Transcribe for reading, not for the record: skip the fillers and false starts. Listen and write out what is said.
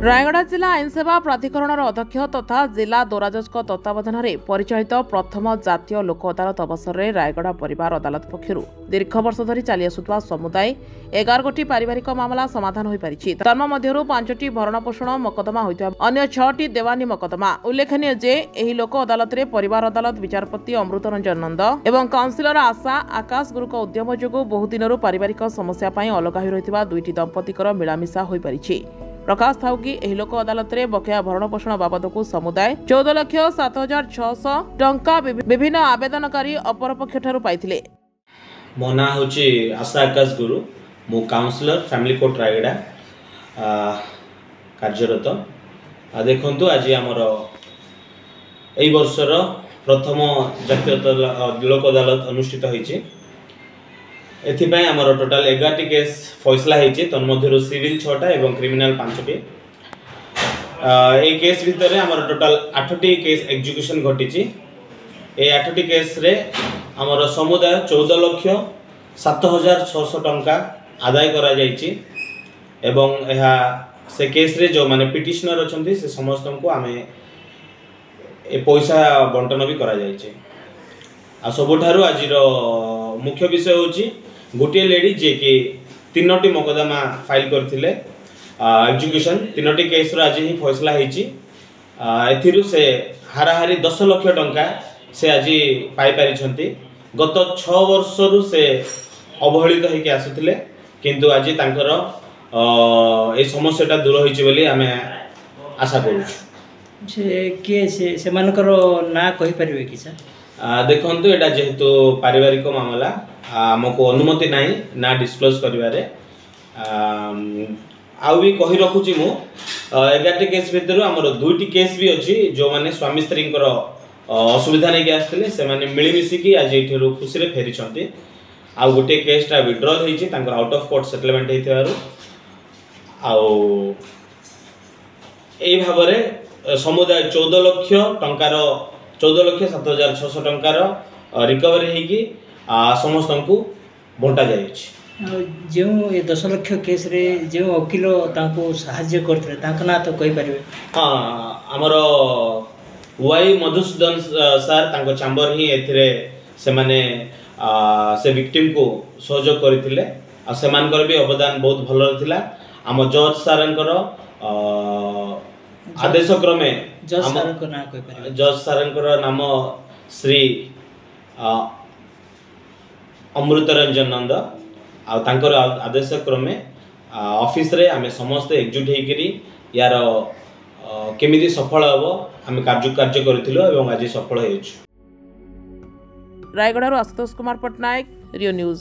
रायगड़ा जिला आईन सेवा प्राधिकरण अध्यक्ष तथा जिला दौराजज तत्वावधान में परिचालित प्रथम जातीय लोक अदालत अवसर में रायगड़ा परिवार अदालत पक्षर दीर्घ वर्ष धरी चली आसुवा समुदाय 11 गोटी पारिवारिक मामला समाधान हो पारिछि। तन्मध्यरु 5टी भरणपोषण मकदमा होइता अन्य 6टी देवानी मकदमा। उल्लेखनीय जे एही लोक अदालत रे परिवार अदालत विचारपति अमृत रंजन नंद एवं काउंसिलर आशा आकाश गुरुक उद्यम जोगु बहु दिनरु पारिवारिक समस्या पई अलगा होई रहितबा दुईटी दंपतिकर मिलामिशा होई पारिछि। प्रकाश थाउ कि एही लोक अदालत रे बकेया भरणपोषण बाबदकू समुदाय 14,07,600 टंका विभिन्न आवेदनकारी अपर पक्ष ठारू पाइथिले। मो ना होची आशा आकाश गुरु, मो काउंसिलर फैमिली कोर्ट रायगड़ा कार्यरत। देखंतु आज आमर एई वर्षर प्रथम जातीय लोक अदालत अनुष्ठित होईची। एथिपाई आमर टोटाल 11टी केस फैसला होईची, तन्मध्यरु सिविल 6टा एवं क्रिमिनल 5टी। ए केस भितर आमर टोटाल 8टी केस एग्जीक्यूशन घटिची। ए 8टी केस रे आमर समुदाय 14,07,600 टंका आदाय करा जाईची एवं एहा से केस रे जो माने पिटिशनर अछंती से समस्त को आमे ए पैसा बंटन भी करा जाईची। आ सबुठारु आजिर मुख्य विषय होची गोटे लेडी जे कि 3टी मकदमा फाइल करथिले एग्जीक्यूशन 3टी केस रो आज ही फैसला होईची। एथिरु से हाराहारी 10 लाख टंका से आज पाई पारिछंती। गत 6 वर्षरु से अवहेलित होइके आसुथिले, किंतु आज तांकर ए समस्याटा दूर होईची बोली आमे आशा करू। जे के से मानकर ना कहि परिबे कि सर? देखंतु एटा जेहेतु पारिवारिक मामला आमको अनुमति नाही ना डिस्क्लोज करिवारे। आउ भी कहि रखुची मु 11टी केस भितर हमर 2टी केस भी अछि जो माने स्वामी स्त्रींकर असुविधा नै के आस्थिले से माने मिली मिसी की आज एठेरु खुशी रे फेरी छंती। आ गोटे केसटा विड्रॉल होईची तांकर आउट ऑफ कोर्ट सेटलमेंट हेतिवारु। आउ एई भाबरे समुदाय 14,07,600 टंकार रिकवरी होगी समस्त को बंटा जाइए। जो ये 10 लाख केस रे जो वकील तांको सहाय्य करथले तांका ना तो कहि परिबे? हां, हमर वाई मधुसूदन सर तांको चैम्बर ही एथिरे से माने से विक्टिम को सहयोग करथिले। आ सेमानकर भी अवदान बहुत भलो थिला। हम जज सरंकर आदेश क्रमे जज सरंकर ना कहि परिबे? जज सरंकर नाम श्री अमृत रंजन नंद। आ तांकर आदेश क्रमे ऑफिस रे आमे समस्त एकजुट हेकरी यार केमिति सफल हबो आमे कार्य करथिलो एवं आज सफल हेछु। रायगड़ा आशुतोष कुमार पटनायक, रियो न्यूज।